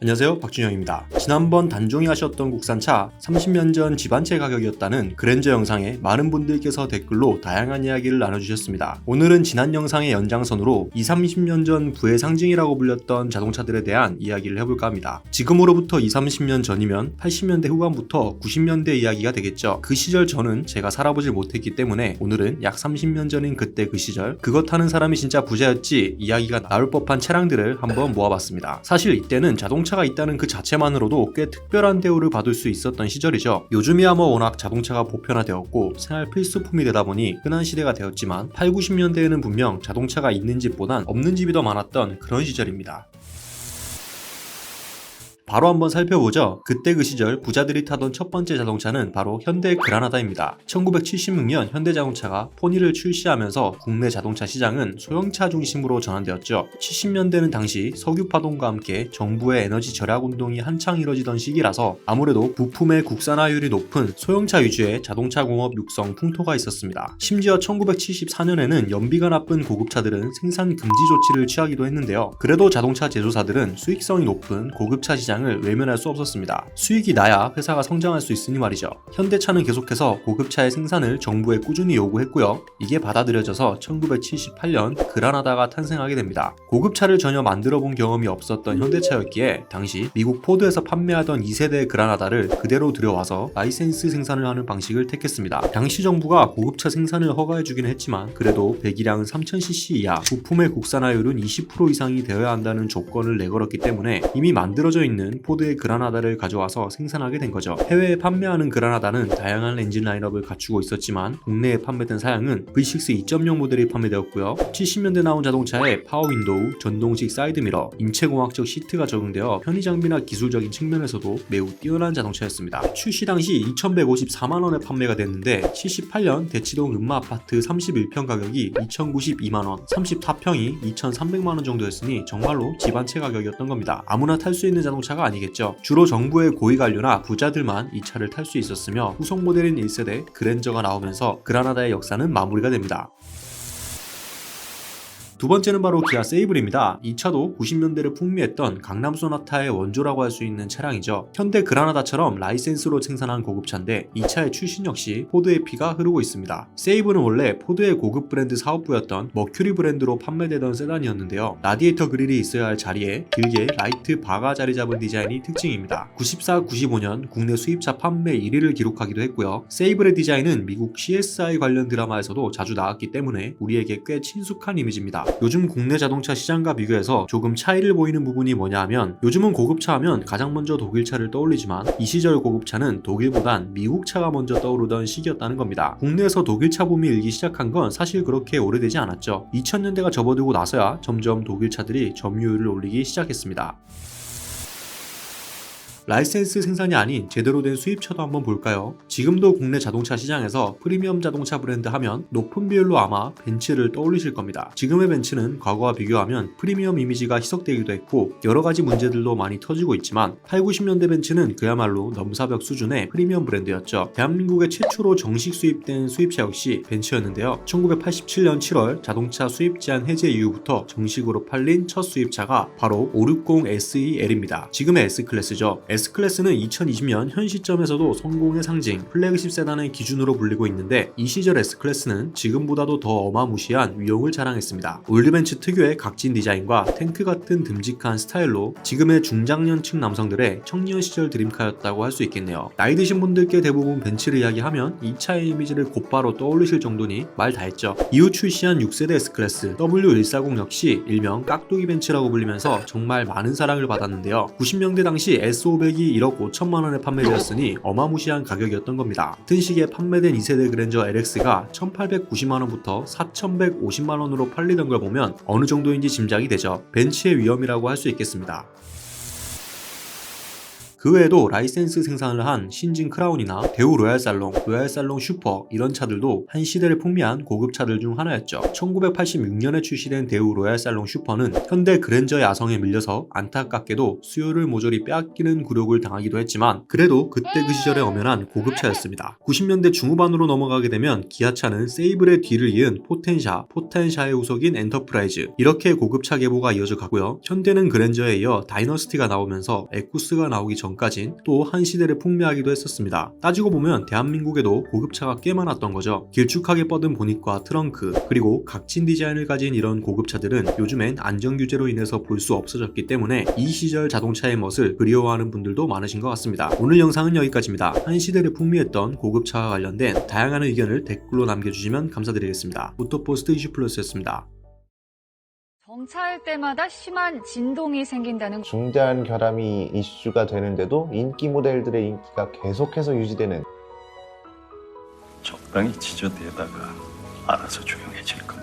안녕하세요, 박준영입니다. 지난번 단종이 하셨던 국산차 30년 전 집 한 채 가격이었다는 그랜저 영상에 많은 분들께서 댓글로 다양한 이야기를 나눠주셨습니다. 오늘은 지난 영상의 연장선으로 20-30년 전 부의 상징이라고 불렸던 자동차들에 대한 이야기를 해볼까 합니다. 지금으로부터 20-30년 전이면 80년대 후반부터 90년대 이야기가 되겠죠. 그 시절 저는 제가 살아보질 못했기 때문에 오늘은 약 30년 전인 그때 그 시절 그것 하는 사람이 진짜 부자였지 이야기가 나올 법한 차량들을 한번 모아봤습니다. 사실 이때는 자동차가 있다는 그 자체만으로도 꽤 특별한 대우를 받을 수 있었던 시절이죠. 요즘이야 워낙 자동차가 보편화되었고 생활 필수품이 되다 보니 흔한 시대가 되었지만 80-90년대에는 분명 자동차가 있는 집보단 없는 집이 더 많았던 그런 시절입니다. 바로 한번 살펴보죠. 그때 그 시절 부자들이 타던 첫 번째 자동차는 바로 현대 그라나다입니다. 1976년 현대자동차가 포니를 출시하면서 국내 자동차 시장은 소형차 중심으로 전환되었죠. 70년대는 당시 석유파동과 함께 정부의 에너지 절약 운동이 한창 이뤄지던 시기라서 아무래도 부품의 국산화율이 높은 소형차 위주의 자동차 공업 육성 풍토가 있었습니다. 심지어 1974년에는 연비가 나쁜 고급차들은 생산 금지 조치를 취하기도 했는데요. 그래도 자동차 제조사들은 수익성이 높은 고급차 시장을 외면할 수 없었습니다. 수익이 나야 회사가 성장할 수 있으니 말이죠. 현대차는 계속해서 고급차의 생산을 정부에 꾸준히 요구했고요. 이게 받아들여져서 1978년 그라나다가 탄생하게 됩니다. 고급차를 전혀 만들어 본 경험이 없었던 현대차였기에 당시 미국 포드에서 판매하던 2세대 그라나다를 그대로 들여와서 라이센스 생산을 하는 방식을 택했습니다. 당시 정부가 고급차 생산을 허가해주긴 했지만 그래도 배기량 3000cc 이하, 부품의 국산화율은 20% 이상이 되어야 한다는 조건을 내걸었기 때문에 이미 만들어져 있는 포드의 그라나다를 가져와서 생산하게 된 거죠. 해외에 판매하는 그라나다는 다양한 엔진 라인업을 갖추고 있었지만 국내에 판매된 사양은 V6 2.0 모델이 판매되었고요. 70년대 나온 자동차에 파워 윈도우, 전동식 사이드미러, 인체공학적 시트가 적용되어 편의 장비나 기술적인 측면에서도 매우 뛰어난 자동차였습니다. 출시 당시 2,154만원에 판매가 됐는데 78년 대치동 음마아파트 31평 가격이 2,092만원, 34평이 2,300만원 정도였으니 정말로 집 한 채 가격이었던 겁니다. 아무나 탈 수 있는 자동차가 아니겠죠. 주로 정부의 고위관료나 부자들만 이 차를 탈 수 있었으며 후속 모델인 1세대 그랜저가 나오면서 그라나다의 역사는 마무리가 됩니다. 두 번째는 바로 기아 세이블입니다. 이 차도 90년대를 풍미했던 강남 소나타의 원조라고 할 수 있는 차량이죠. 현대 그라나다처럼 라이센스로 생산한 고급차인데 이 차의 출신 역시 포드의 피가 흐르고 있습니다. 세이블은 원래 포드의 고급 브랜드 사업부였던 머큐리 브랜드로 판매되던 세단이었는데요. 라디에이터 그릴이 있어야 할 자리에 길게 라이트 바가 자리 잡은 디자인이 특징입니다. 94-95년 국내 수입차 판매 1위를 기록하기도 했고요. 세이블의 디자인은 미국 CSI 관련 드라마에서도 자주 나왔기 때문에 우리에게 꽤 친숙한 이미지입니다. 요즘 국내 자동차 시장과 비교해서 조금 차이를 보이는 부분이 뭐냐 하면 요즘은 고급차 하면 가장 먼저 독일차를 떠올리지만 이 시절 고급차는 독일보단 미국차가 먼저 떠오르던 시기였다는 겁니다. 국내에서 독일차 붐이 일기 시작한 건 사실 그렇게 오래되지 않았죠. 2000년대가 접어들고 나서야 점점 독일차들이 점유율을 올리기 시작했습니다. 라이센스 생산이 아닌 제대로 된 수입차도 한번 볼까요? 지금도 국내 자동차 시장에서 프리미엄 자동차 브랜드 하면 높은 비율로 아마 벤츠를 떠올리실 겁니다. 지금의 벤츠는 과거와 비교하면 프리미엄 이미지가 희석되기도 했고 여러가지 문제들도 많이 터지고 있지만 8-90년대 벤츠는 그야말로 넘사벽 수준의 프리미엄 브랜드였죠. 대한민국에 최초로 정식 수입된 수입차 역시 벤츠였는데요. 1987년 7월 자동차 수입 제한 해제 이후부터 정식으로 팔린 첫 수입차가 바로 560 SEL입니다. 지금의 S클래스죠. S클래스는 2020년 현 시점에서도 성공의 상징, 플래그십 세단의 기준으로 불리고 있는데 이 시절 S클래스는 지금보다도 더 어마무시한 위용을 자랑했습니다. 올드벤츠 특유의 각진 디자인과 탱크 같은 듬직한 스타일로 지금의 중장년층 남성들의 청년 시절 드림카였다고 할 수 있겠네요. 나이 드신 분들께 대부분 벤츠를 이야기하면 이 차의 이미지를 곧바로 떠올리실 정도니 말 다 했죠. 이후 출시한 6세대 S클래스 W140 역시 일명 깍두기 벤츠라고 불리면서 정말 많은 사랑을 받았는데요. 90년대 당시 S500이 1억 5천만원에 판매되었으니 어마무시한 가격이었던 겁니다. 같은 시기에 판매된 2세대 그랜저 LX가 1890만원부터 4150만원으로 팔리던 걸 보면 어느 정도인지 짐작이 되죠. 벤츠의 위험이라고 할 수 있겠습니다. 그 외에도 라이센스 생산을 한 신진 크라운이나 대우 로얄살롱, 로얄살롱 슈퍼 이런 차들도 한 시대를 풍미한 고급차들 중 하나였죠. 1986년에 출시된 대우 로얄살롱 슈퍼는 현대 그랜저 야성에 밀려서 안타깝게도 수요를 모조리 빼앗기는 굴욕을 당하기도 했지만 그래도 그때 그 시절에 엄연한 고급차였습니다. 90년대 중후반으로 넘어가게 되면 기아차는 세이블의 뒤를 이은 포텐샤, 포텐샤의 후속인 엔터프라이즈 이렇게 고급차 계보가 이어져 가고요. 현대는 그랜저에 이어 다이너스티가 나오면서 에쿠스가 나오기 전까진 또 한 시대를 풍미하기도 했었습니다. 따지고 보면 대한민국에도 고급차가 꽤 많았던 거죠. 길쭉하게 뻗은 보닛과 트렁크 그리고 각진 디자인을 가진 이런 고급차들은 요즘엔 안전규제로 인해서 볼 수 없어졌기 때문에 이 시절 자동차의 멋을 그리워하는 분들도 많으신 것 같습니다. 오늘 영상은 여기까지입니다. 한 시대를 풍미했던 고급차와 관련된 다양한 의견을 댓글로 남겨주시면 감사드리겠습니다. 오토포스트 이슈플러스였습니다. 정차할 때마다 심한 진동이 생긴다는 중대한 결함이 이슈가 되는데도 인기 모델들의 인기가 계속해서 유지되는 적당히 지저대다가 알아서 조용해질 겁니다.